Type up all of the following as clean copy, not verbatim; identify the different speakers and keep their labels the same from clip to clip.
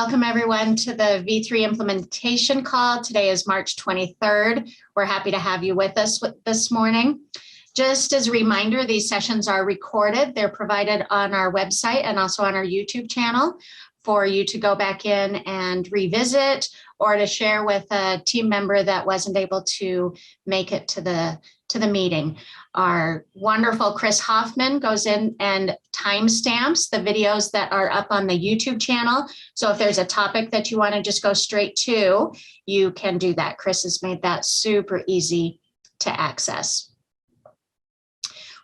Speaker 1: Welcome everyone to the V3 implementation call. Today is March 23rd. We're happy to have you with us this morning. Just as a reminder, these sessions are recorded. They're provided on our website and also on our YouTube channel for you to go back in and revisit or to share with a team member that wasn't able to make it to the meeting. Our wonderful Chris Hoffman goes in and timestamps the videos that are up on the YouTube channel. So if there's a topic that you want to just go straight to, you can do that. Chris has made that super easy to access.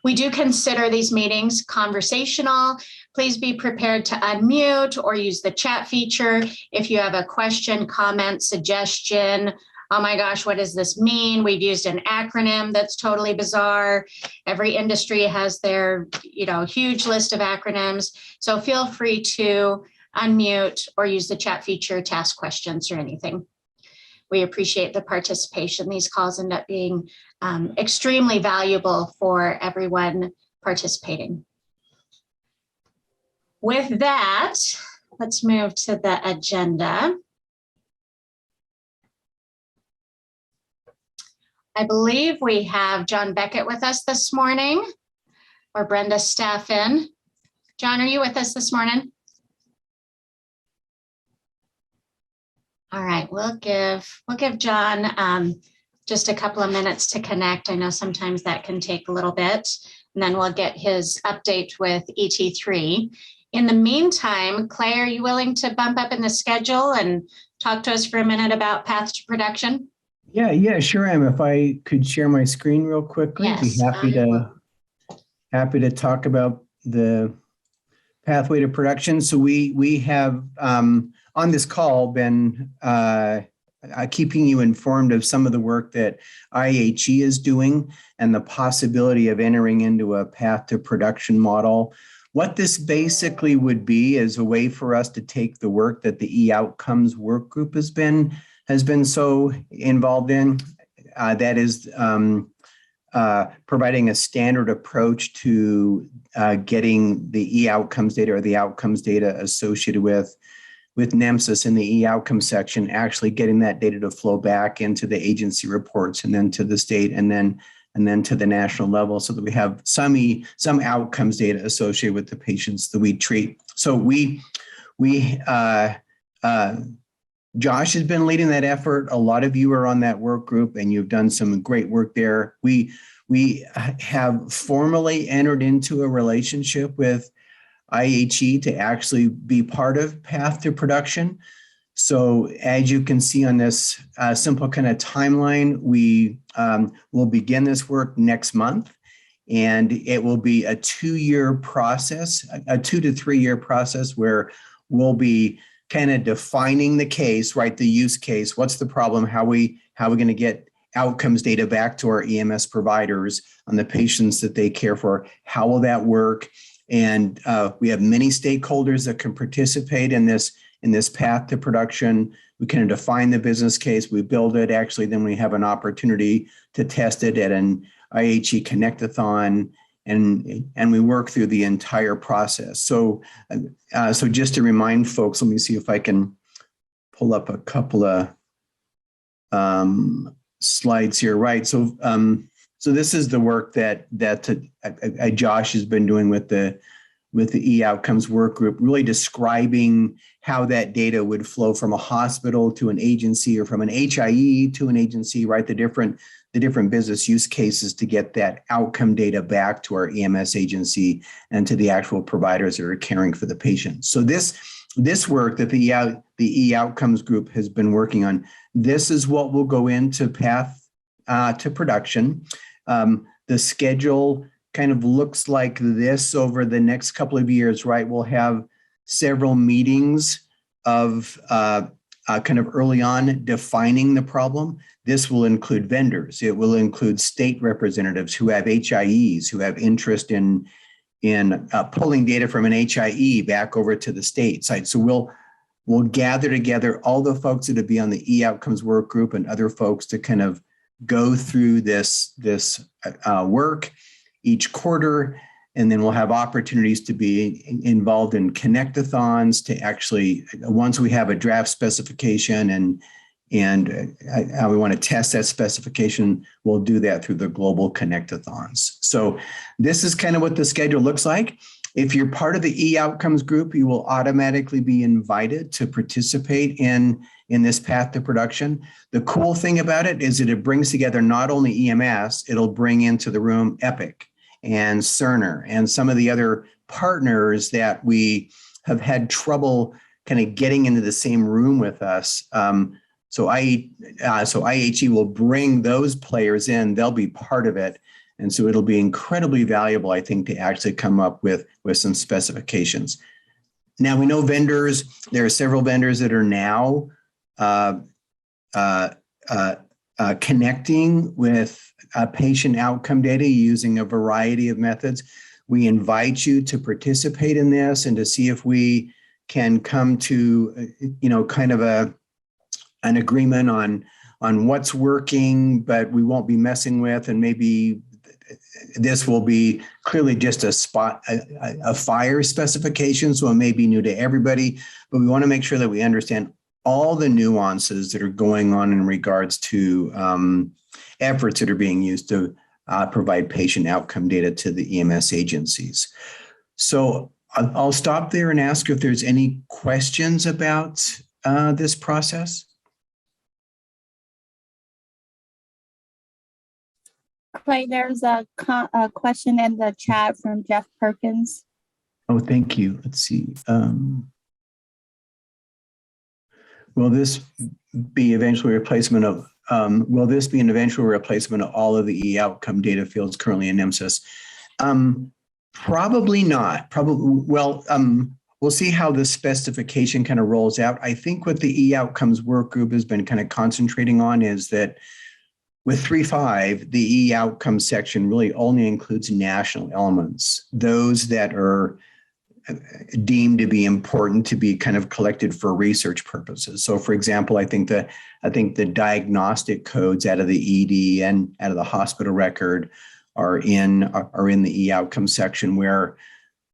Speaker 1: We do consider these meetings conversational. Please be prepared to unmute or use the chat feature if you have a question, comment, suggestion. Oh my gosh, what does this mean? We've used an acronym that's totally bizarre. Every industry has their, huge list of acronyms. So feel free to unmute or use the chat feature to ask questions or anything. We appreciate the participation. These calls end up being extremely valuable for everyone participating. With that, let's move to the agenda. I believe we have John Beckett with us this morning, or Brenda Staffen. John, are you with us this morning? All right, we'll give John just a couple of minutes to connect. I know sometimes that can take a little bit, and then we'll get his update with ET3. In the meantime, Clay, are you willing to bump up in the schedule and talk to us for a minute about Path to Production?
Speaker 2: Yeah, sure am. If I could share my screen real quickly,
Speaker 1: yes,
Speaker 2: be happy to talk about the pathway to production. So we have on this call been keeping you informed of some of the work that IHE is doing and the possibility of entering into a path to production model. What this basically would be is a way for us to take the work that the e-outcomes work group has been so involved in, that is providing a standard approach to getting the e-outcomes data or the outcomes data associated with Nemesis in the e-outcome section, actually getting that data to flow back into the agency reports and then to the state and then to the national level, so that we have some outcomes data associated with the patients that we treat. So Josh has been leading that effort. A lot of you are on that work group and you've done some great work there. We have formally entered into a relationship with IHE to actually be part of Path to Production. So as you can see on this simple kind of timeline, we will begin this work next month, and it will be a 2-year process, a 2 to 3 year process where we'll be kind of defining the case, right? The use case, what's the problem? How are we going to get outcomes data back to our EMS providers on the patients that they care for? How will that work? And we have many stakeholders that can participate in this path to production. We can define the business case, we build it, actually, then we have an opportunity to test it at an IHE Connectathon, and we work through the entire process. So just to remind folks, let me see if I can pull up a couple of slides here. Right. So this is the work that Josh has been doing with the e-outcomes work group, really describing how that data would flow from a hospital to an agency or from an HIE to an agency, right? The different business use cases to get that outcome data back to our EMS agency and to the actual providers that are caring for the patient. So this work that the e-outcomes group has been working on, this is what will go into Path to Production. The schedule kind of looks like this over the next couple of years, right? We'll have several meetings of kind of early on defining the problem. This will include vendors. It will include state representatives who have HIEs, who have interest in pulling data from an HIE back over to the state side. So we'll gather together all the folks that would be on the e-outcomes work group and other folks to kind of go through this work each quarter, And then we'll have opportunities to be involved in connect-a-thons to actually, once we have a draft specification and how we want to test that specification, we'll do that through the global connect-a-thons. So this is kind of what the schedule looks like. If you're part of the e-outcomes group, you will automatically be invited to participate in this path to production. The cool thing about it is that it brings together not only EMS, it'll bring into the room Epic and Cerner and some of the other partners that we have had trouble kind of getting into the same room with us. So IHE will bring those players in, they'll be part of it. And so it'll be incredibly valuable, I think, to actually come up with some specifications. Now we know vendors, there are several vendors that are now connecting with patient outcome data using a variety of methods. We invite you to participate in this and to see if we can come to, kind of an agreement on what's working, but we won't be messing with, and maybe this will be clearly just a fire specification, so it may be new to everybody, but we want to make sure that we understand all the nuances that are going on in regards to efforts that are being used to provide patient outcome data to the EMS agencies. So I'll stop there and ask if there's any questions about this process.
Speaker 3: Clay, there's a question in the chat from Jeff Perkins.
Speaker 2: Oh, thank you. Let's see. Will this be eventually replacement of, will this be an eventual replacement of all of the e-outcome data fields currently in Nemesis? Probably not. We'll see how the specification kind of rolls out. I think what the e-outcomes work group has been kind of concentrating on is that with 3.5, the e-outcome section really only includes national elements, those that are deemed to be important to be kind of collected for research purposes. So, for example, I think the diagnostic codes out of the ED and out of the hospital record are in the e-outcome section, where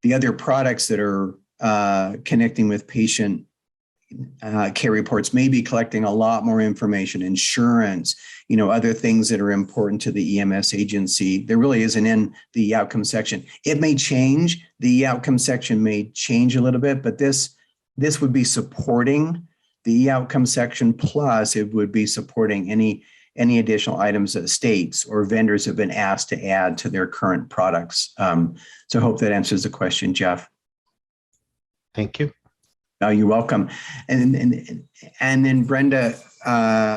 Speaker 2: the other products that are connecting with patient care reports may be collecting a lot more information, insurance, other things that are important to the EMS agency. There really isn't in the outcome section. It may change. The outcome section may change a little bit, but this would be supporting the outcome section, plus it would be supporting any additional items that states or vendors have been asked to add to their current products. So I hope that answers the question, Jeff.
Speaker 4: Thank you.
Speaker 2: Oh, you're welcome. And then Brenda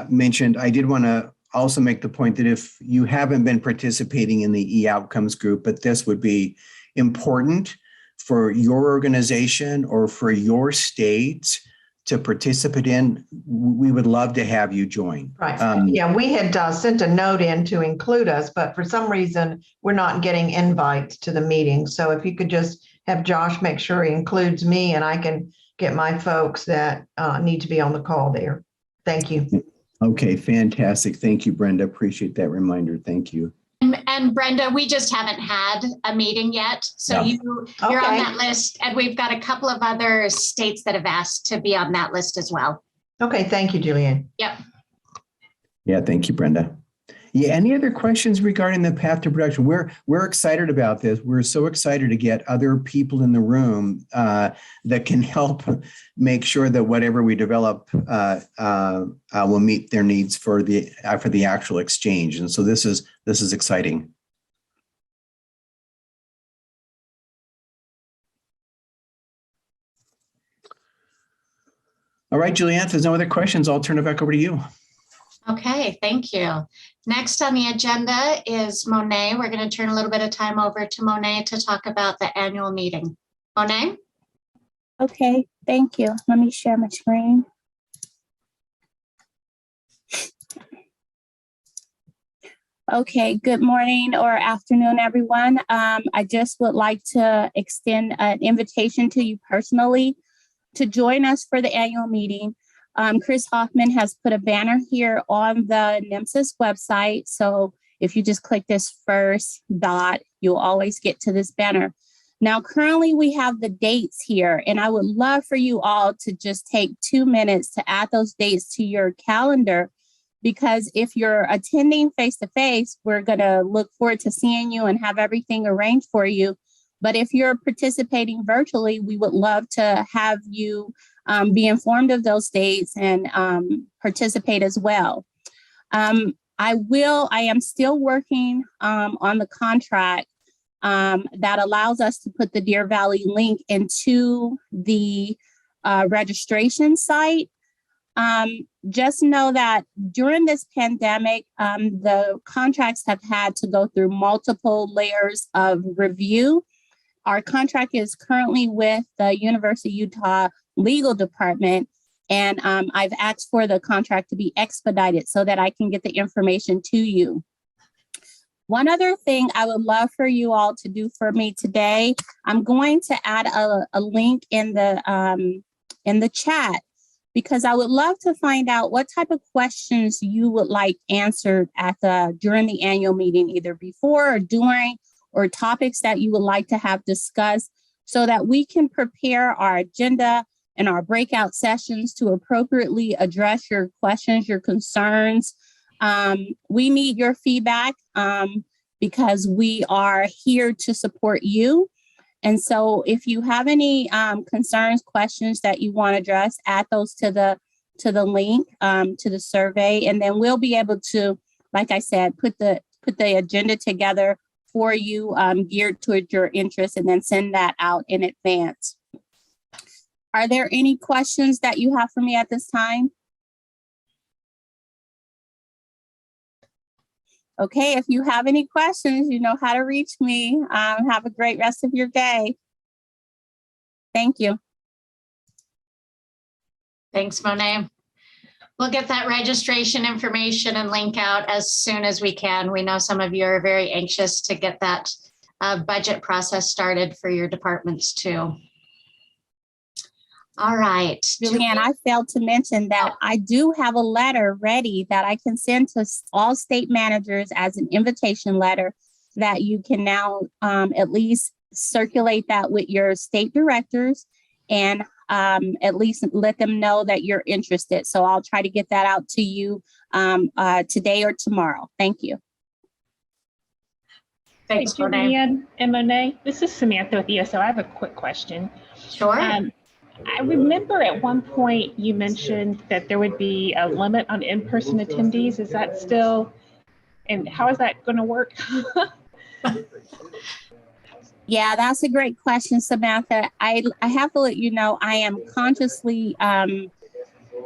Speaker 2: mentioned, I did want to also make the point that if you haven't been participating in the e-outcomes group, but this would be important for your organization or for your state to participate in, we would love to have you join.
Speaker 5: Right. Yeah, we had sent a note in to include us, but for some reason, we're not getting invites to the meeting. So if you could just have Josh make sure he includes me, and I can get my folks that need to be on the call there. Thank you.
Speaker 2: Okay, fantastic. Thank you, Brenda. Appreciate that reminder. Thank you.
Speaker 1: And Brenda, we just haven't had a meeting yet. So
Speaker 2: Yeah.
Speaker 1: you're on that list. And we've got a couple of other states that have asked to be on that list as well.
Speaker 5: Okay, thank you, Julianne.
Speaker 1: Yep.
Speaker 2: Yeah, thank you, Brenda. Yeah, any other questions regarding the path to production? We're excited about this. We're so excited to get other people in the room that can help make sure that whatever we develop will meet their needs for the actual exchange. And so this is exciting. All right, Julianne, if there's no other questions, I'll turn it back over to you.
Speaker 1: Okay, thank you. Next on the agenda is Monet. We're going to turn a little bit of time over to Monet to talk about the annual meeting. Monet?
Speaker 3: Okay, thank you. Let me share my screen. Okay, good morning or afternoon, everyone. I just would like to extend an invitation to you personally to join us for the annual meeting. Chris Hoffman has put a banner here on the Nemesis website. So if you just click this first dot, you'll always get to this banner. Now, currently we have the dates here, and I would love for you all to just take 2 minutes to add those dates to your calendar, because if you're attending face-to-face, we're going to look forward to seeing you and have everything arranged for you. But if you're participating virtually, we would love to have you be informed of those dates and participate as well. I am still working on the contract that allows us to put the Deer Valley link into the registration site. Just know that during this pandemic, the contracts have had to go through multiple layers of review. Our contract is currently with the University of Utah Legal Department, and I've asked for the contract to be expedited so that I can get the information to you. One other thing I would love for you all to do for me today, I'm going to add a link in the chat, because I would love to find out what type of questions you would like answered during the annual meeting, either before or during, or topics that you would like to have discussed, so that we can prepare our agenda and our breakout sessions to appropriately address your questions, your concerns. We need your feedback because we are here to support you. And so if you have any concerns, questions that you want to address, add those to the link, to the survey, and then we'll be able to, like I said, put the agenda together for you, geared towards your interest, and then send that out in advance. Are there any questions that you have for me at this time? Okay, if you have any questions, you know how to reach me. Have a great rest of your day. Thank you.
Speaker 1: Thanks, Monet. We'll get that registration information and link out as soon as we can. We know some of you are very anxious to get that budget process started for your departments too. All right.
Speaker 3: Julianne, I failed to mention that I do have a letter ready that I can send to all state managers as an invitation letter that you can now at least circulate that with your state directors and at least let them know that you're interested. So I'll try to get that out to you today or tomorrow. Thank you.
Speaker 1: Thanks,
Speaker 6: Hey, Julianne and Monet. This is Samantha with ESO. I have a quick question.
Speaker 1: Sure.
Speaker 6: I remember at one point you mentioned that there would be a limit on in-person attendees. Is that still, and how is that going to work?
Speaker 3: Yeah, that's a great question, Samantha. I have to let you know, I am consciously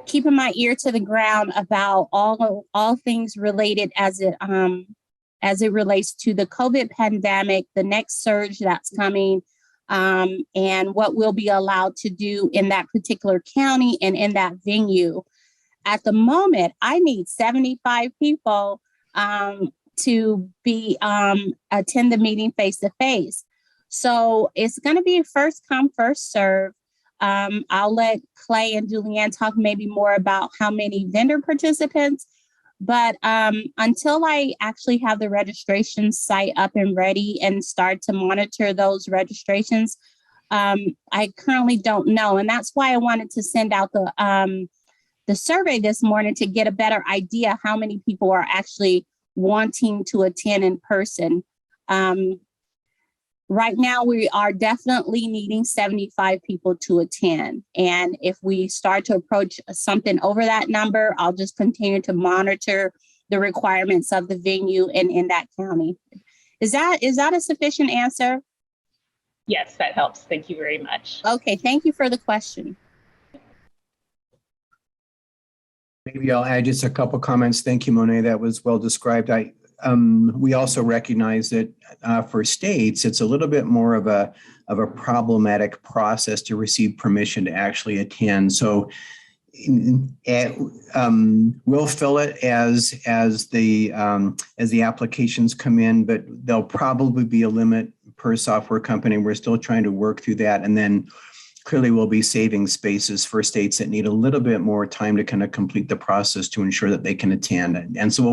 Speaker 3: keeping my ear to the ground about all things related as it relates to the COVID pandemic, the next surge that's coming, and what we'll be allowed to do in that particular county and in that venue. At the moment, I need 75 people to be attend the meeting face to face. So it's going to be first come, first serve. I'll let Clay and Julianne talk maybe more about how many vendor participants. But until I actually have the registration site up and ready and start to monitor those registrations, I currently don't know. And that's why I wanted to send out the survey this morning to get a better idea how many people are actually wanting to attend in person. Right now, we are definitely needing 75 people to attend. And if we start to approach something over that number, I'll just continue to monitor the requirements of the venue and in that county. Is that a sufficient answer?
Speaker 6: Yes, that helps. Thank you very much.
Speaker 3: Okay, thank you for the question.
Speaker 2: Maybe I'll add just a couple comments. Thank you, Monet. That was well described. We also recognize that for states, it's a little bit more of a problematic process to receive permission to actually attend. So we'll fill it as the applications come in, but there'll probably be a limit per software company. We're still trying to work through that, and then clearly we'll be saving spaces for states that need a little bit more time to kind of complete the process to ensure that they can attend. And so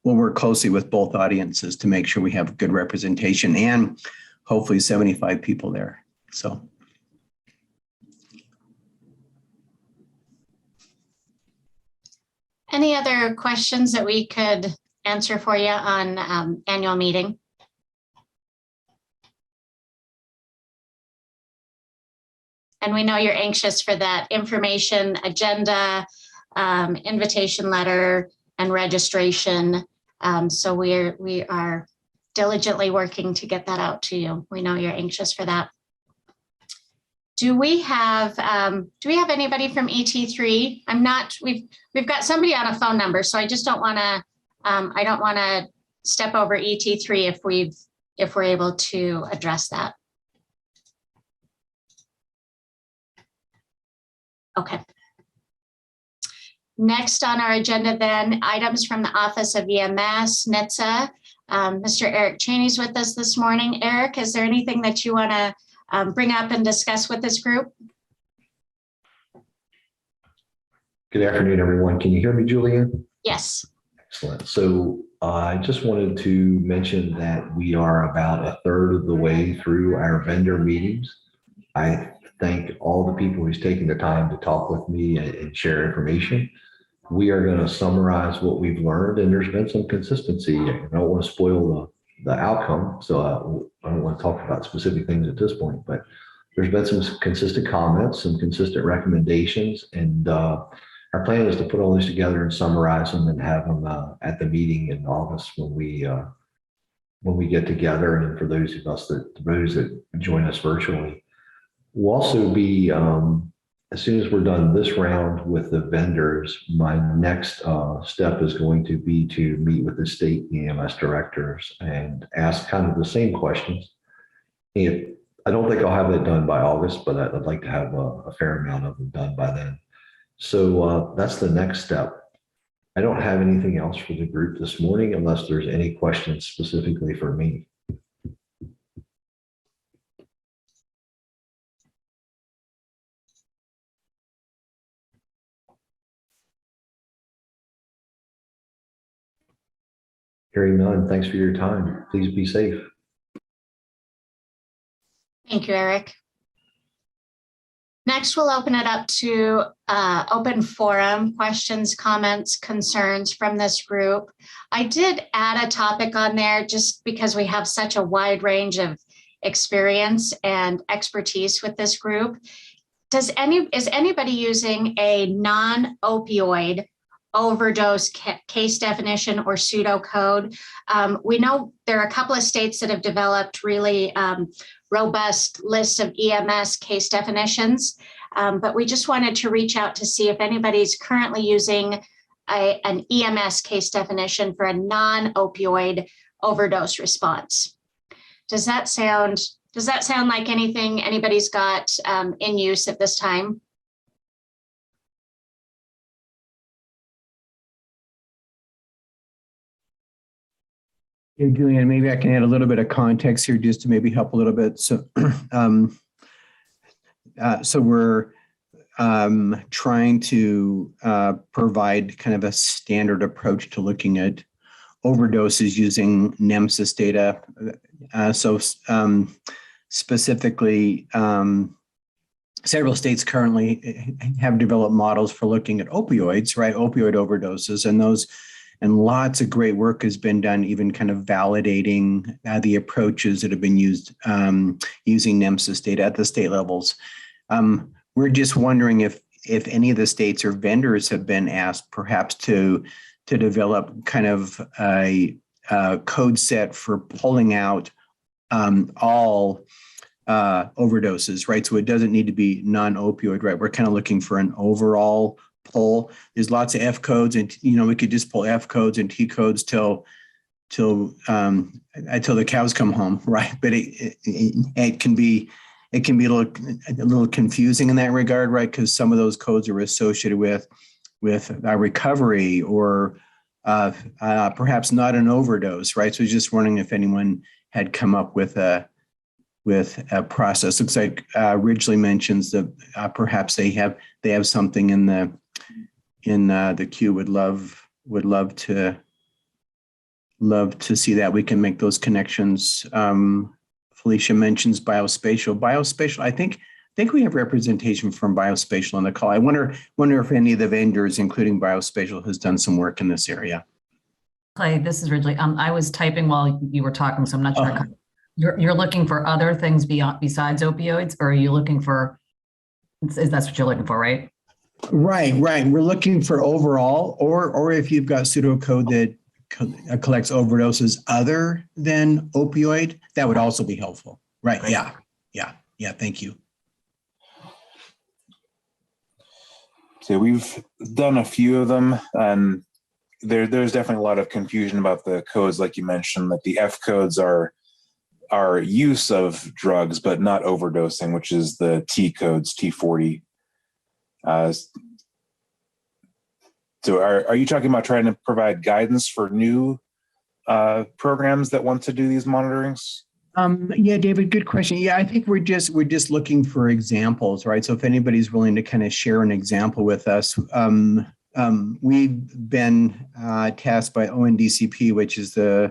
Speaker 2: we'll we'll work closely with both audiences to make sure we have good representation and hopefully 75 people there. So.
Speaker 1: Any other questions that we could answer for you on annual meeting? And we know you're anxious for that information agenda, invitation letter, and registration. So we are diligently working to get that out to you. We know you're anxious for that. Do we have anybody from ET3? We've got somebody on a phone number, so I just don't want to, I don't want to step over ET3 if we're able to address that. Okay. Next on our agenda then, items from the Office of EMS, NHTSA. Mr. Eric Chaney's with us this morning. Eric, is there anything that you want to bring up and discuss with this group?
Speaker 7: Good afternoon, everyone. Can you hear me, Julianne?
Speaker 1: Yes.
Speaker 7: Excellent. So I just wanted to mention that we are about a third of the way through our vendor meetings. I thank all the people who's taken the time to talk with me and share information. We are going to summarize what we've learned, and there's been some consistency. I don't want to spoil the outcome, so I don't want to talk about specific things at this point, but there's been some consistent comments, some consistent recommendations, and our plan is to put all these together and summarize them and have them at the meeting in August when we get together. And for those that join us virtually, we'll also be as soon as we're done this round with the vendors, my next step is going to be to meet with the state EMS directors and ask kind of the same questions. And I don't think I'll have that done by August, but I'd like to have a fair amount of them done by then. So that's the next step. I don't have anything else for the group this morning unless there's any questions specifically for me. Hearing none, thanks for your time. Please be safe.
Speaker 1: Thank you, Eric. Next, we'll open it up to open forum, questions, comments, concerns from this group. I did add a topic on there just because we have such a wide range of experience and expertise with this group. Is anybody using a non-opioid overdose case definition or pseudocode? We know there are a couple of states that have developed really robust lists of EMS case definitions, but we just wanted to reach out to see if anybody's currently using an EMS case definition for a non-opioid overdose response. Does that sound like anything anybody's got in use at this time?
Speaker 2: Hey, Julianne, maybe I can add a little bit of context here just to maybe help a little bit. So, so we're trying to provide kind of a standard approach to looking at overdoses using Nemesis data. Specifically, several states currently have developed models for looking at opioids, right? Opioid overdoses, and lots of great work has been done, even kind of validating the approaches that have been used using Nemesis data at the state levels. We're just wondering if any of the states or vendors have been asked perhaps to develop kind of a code set for pulling out all overdoses, right? So it doesn't need to be non-opioid, right? We're kind of looking for an overall pull. There's lots of F codes, and we could just pull F codes and T codes till the cows come home, right? But it can be a little confusing in that regard, right? Because some of those codes are associated with recovery or perhaps not an overdose, right? So just wondering if anyone had come up with a process. Looks like Ridgely mentions that perhaps they have something in the queue. Would love to love to see that. We can make those connections. Felicia mentions biospatial. Biospatial, I think we have representation from biospatial on the call. I wonder if any of the vendors, including biospatial, has done some work in this area.
Speaker 8: Clay, this is Ridgely. I was typing while you were talking, so I'm not sure.
Speaker 2: Oh.
Speaker 8: You're looking for other things besides opioids, or are you looking for? That's what you're looking for, right?
Speaker 2: Right. We're looking for overall, or if you've got pseudocode that collects overdoses other than opioid, that would also be helpful. Right.
Speaker 8: Great.
Speaker 2: Yeah. Thank you.
Speaker 9: So we've done a few of them, and there's definitely a lot of confusion about the codes, like you mentioned, that the F codes are use of drugs, but not overdosing, which is the T codes, T40. So are you talking about trying to provide guidance for new programs that want to do these monitorings?
Speaker 2: Yeah, David, good question. Yeah, I think we're just looking for examples, right? So if anybody's willing to kind of share an example with us, we've been tasked by ONDCP, which is the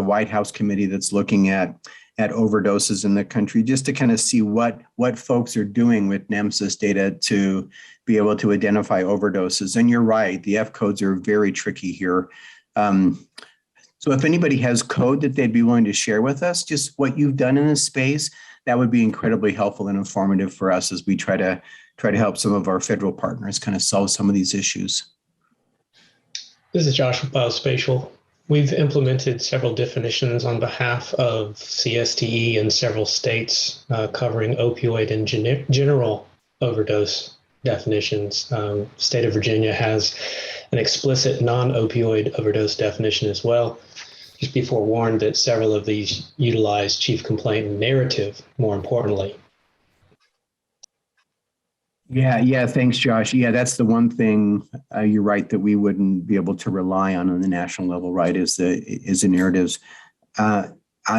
Speaker 2: White House committee that's looking at overdoses in the country, just to kind of see what folks are doing with Nemesis data to be able to identify overdoses. And you're right, the F codes are very tricky here. So if anybody has code that they'd be willing to share with us, just what you've done in this space, that would be incredibly helpful and informative for us as we try to help some of our federal partners kind of solve some of these issues.
Speaker 10: This is Josh with Biospatial. We've implemented several definitions on behalf of CSTE in several states covering opioid and general overdose definitions. State of Virginia has an explicit non-opioid overdose definition as well. Just be forewarned that several of these utilize chief complaint narrative, more importantly.
Speaker 2: Yeah. Thanks, Josh. Yeah, that's the one thing you're right that we wouldn't be able to rely on the national level, right? Is the narratives.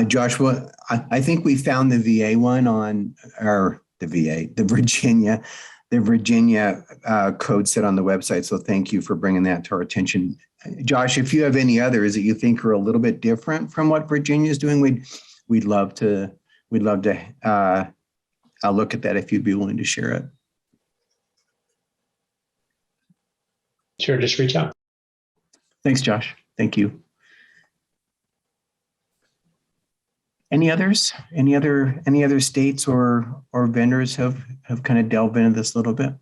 Speaker 2: Joshua, I think we found the VA one the Virginia code set on the website. So thank you for bringing that to our attention. Josh, if you have any others that you think are a little bit different from what Virginia is doing, we'd love to look at that if you'd be willing to share it.
Speaker 10: Sure, just reach out.
Speaker 2: Thanks, Josh. Thank you. Any others? Any other states or vendors have kind of delved into this a little bit?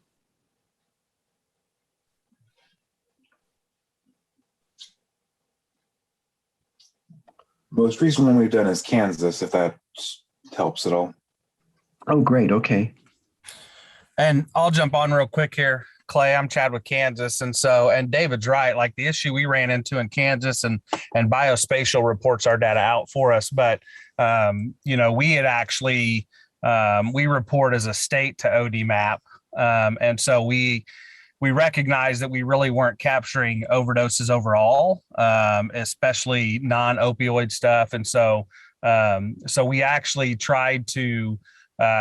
Speaker 9: Most recent one we've done is Kansas, if that helps at all.
Speaker 2: Oh, great. Okay.
Speaker 11: And I'll jump on real quick here. Clay, I'm Chad with Kansas. And David's right. Like the issue we ran into in Kansas and Biospatial reports our data out for us. But, we had actually, we report as a state to ODMAP. And so we recognized that we really weren't capturing overdoses overall, especially non-opioid stuff. And so we actually tried to,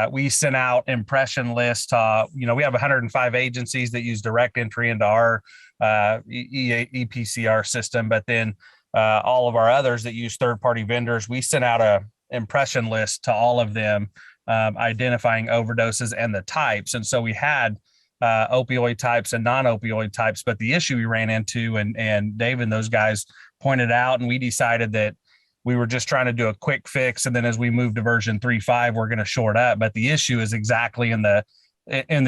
Speaker 11: we sent out impression lists. We have 105 agencies that use direct entry into our EPCR system, but then all of our others that use third-party vendors, we sent out a impression list to all of them, identifying overdoses and the types. And so we had opioid types and non-opioid types, but the issue we ran into, and Dave and those guys pointed out, and we decided that we were just trying to do a quick fix. And then as we move to version 3.5, we're going to short up. But the issue is exactly in the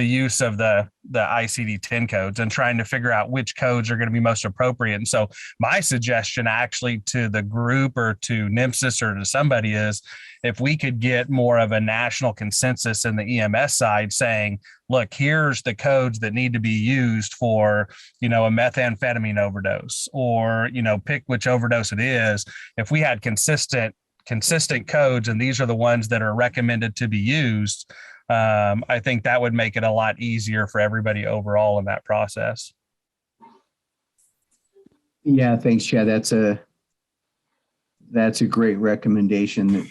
Speaker 11: use of the ICD-10 codes and trying to figure out which codes are going to be most appropriate. And so my suggestion actually to the group or to Nemesis or to somebody is if we could get more of a national consensus in the EMS side saying, look, here's the codes that need to be used for, a methamphetamine overdose or, pick which overdose it is. If we had consistent codes and these are the ones that are recommended to be used, I think that would make it a lot easier for everybody overall in that process.
Speaker 2: Yeah, thanks, Chad. That's a great recommendation.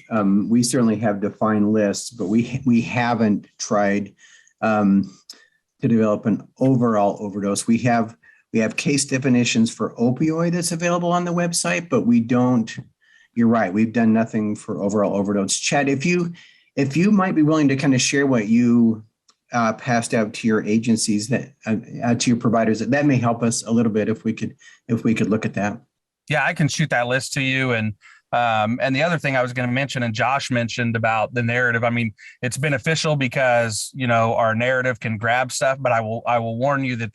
Speaker 2: We certainly have defined lists, but we haven't tried to develop an overall overdose. We have We have case definitions for opioid that's available on the website, but we don't, you're right, we've done nothing for overall overdose. Chad, if you might be willing to kind of share what you passed out to your agencies, that to your providers, that may help us a little bit if we could look at that.
Speaker 11: Yeah, I can shoot that list to you. And the other thing I was going to mention, and Josh mentioned about the narrative. I mean, it's beneficial because, you know, our narrative can grab stuff, but I will warn you that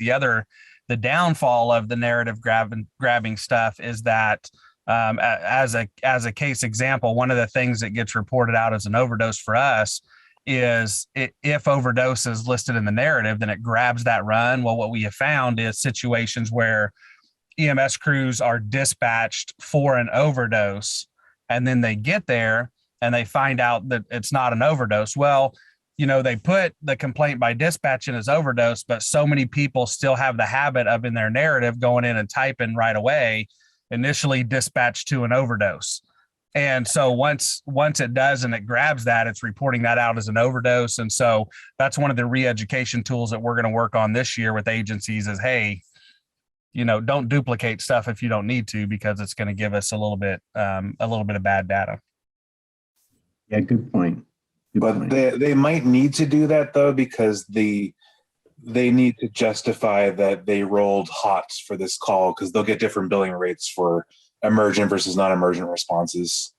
Speaker 11: the downfall of the narrative grabbing stuff is that as a case example, one of the things that gets reported out as an overdose for us is if overdose is listed in the narrative, then it grabs that run. Well, what we have found is situations where EMS crews are dispatched for an overdose, and then they get there and they find out that it's not an overdose. Well, you know, they put the complaint by dispatch in as overdose, but so many people still have the habit of in their narrative going in and typing right away, initially dispatched to an overdose. And so once it does and it grabs that, it's reporting that out as an overdose. And so that's one of the re-education tools that we're going to work on this year with agencies is, hey, you know, don't duplicate stuff if you don't need to, because it's going to give us a little bit of bad data.
Speaker 2: Yeah, good point.
Speaker 9: But they might need to do that though, because they need to justify that they rolled HOTS for this call, because they'll get different billing rates for emergent versus non-emergent responses.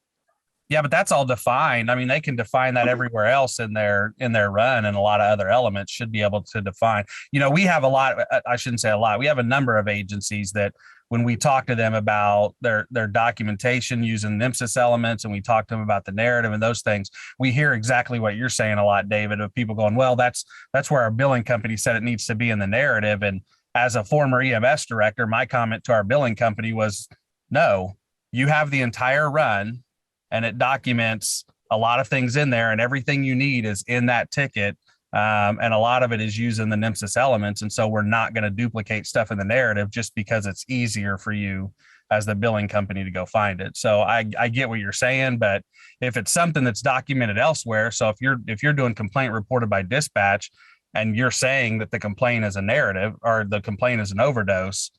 Speaker 11: Yeah, but that's all defined. I mean, they can define that everywhere else in their run, and a lot of other elements should be able to define. You know, we have a lot, I shouldn't say a lot, we have a number of agencies that when we talk to them about their documentation using Nemesis elements, and we talk to them about the narrative and those things, we hear exactly what you're saying a lot, David, of people going, well, that's where our billing company said it needs to be in the narrative. And as a former EMS director, my comment to our billing company was, no, you have the entire run, and it documents a lot of things in there, and everything you need is in that ticket. And a lot of it is using the Nemesis elements. And so we're not going to duplicate stuff in the narrative just because it's easier for you as the billing company to go find it. So I get what you're saying, but if it's something that's documented elsewhere, so if you're doing complaint reported by dispatch and you're saying that the complaint is a narrative or the complaint is an overdose,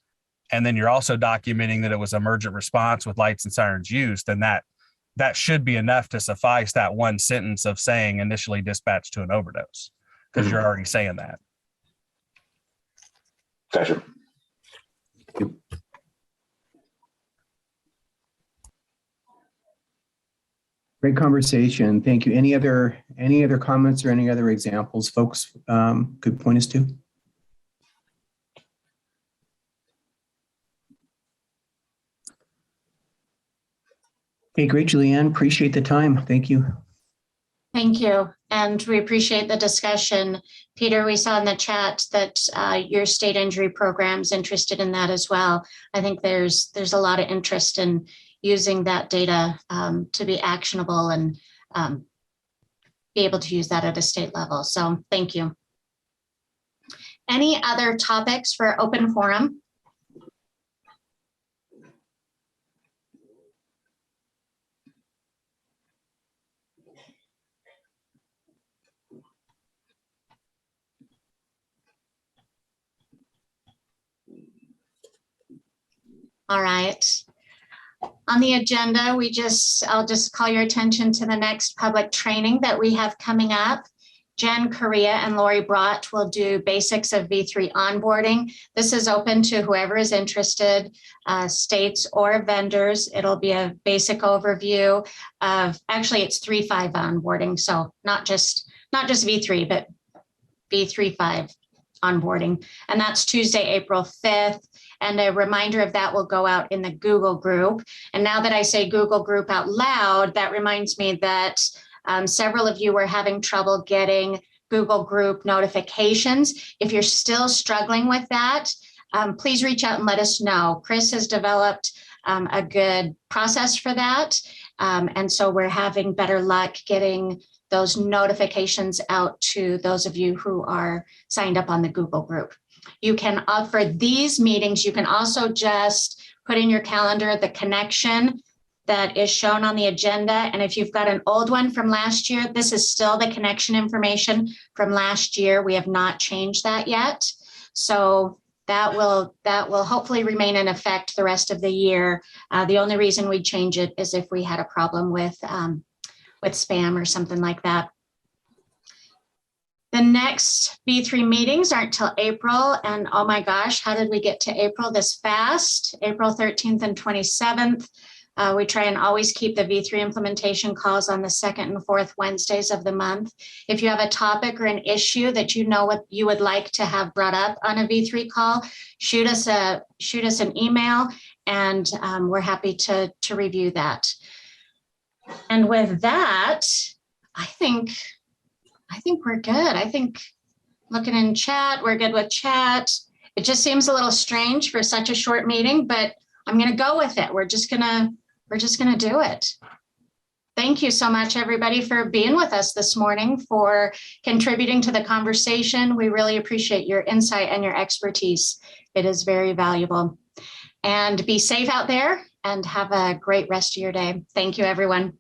Speaker 11: and then you're also documenting that it was emergent response with lights and sirens used, then that should be enough to suffice that one sentence of saying initially dispatched to an overdose, because you're already saying that.
Speaker 9: Gotcha.
Speaker 2: Great conversation. Thank you. Any other comments or any other examples folks could point us to? Okay, great, Julianne. Appreciate the time. Thank you.
Speaker 1: Thank you. And we appreciate the discussion. Peter, we saw in the chat that your state injury program's interested in that as well. I think there's a lot of interest in using that data to be actionable and be able to use that at a state level. So thank you. Any other topics for open forum? All right. On the agenda, I'll just call your attention to the next public training that we have coming up. Jen Correa and Lauri Bradt will do basics of V3 onboarding. This is open to whoever is interested, states or vendors. It'll be a basic overview of, actually it's 3.5 onboarding. So not just V3, but V3.5 onboarding. And that's Tuesday, April 5th. And a reminder of that will go out in the Google group. And now that I say Google group out loud, that reminds me that several of you were having trouble getting Google group notifications. If you're still struggling with that, please reach out and let us know. Chris has developed a good process for that. And so we're having better luck getting those notifications out to those of you who are signed up on the Google group. You can, for these meetings, you can also just put in your calendar the connection that is shown on the agenda. And if you've got an old one from last year, this is still the connection information from last year. We have not changed that yet. So that will hopefully remain in effect the rest of the year. The only reason we change it is if we had a problem with spam or something like that. The next V3 meetings aren't till April, and oh my gosh, how did we get to April this fast? April 13th and 27th. We try and always keep the V3 implementation calls on the second and fourth Wednesdays of the month. If you have a topic or an issue that you know what you would like to have brought up on a V3 call, shoot us an email, and we're happy to review that. And with that, I think we're good. I think looking in chat, we're good with chat. It just seems a little strange for such a short meeting, but I'm going to go with it. We're just gonna do it. Thank you so much, everybody, for being with us this morning, for contributing to the conversation. We really appreciate your insight and your expertise. It is very valuable. And be safe out there and have a great rest of your day. Thank you, everyone.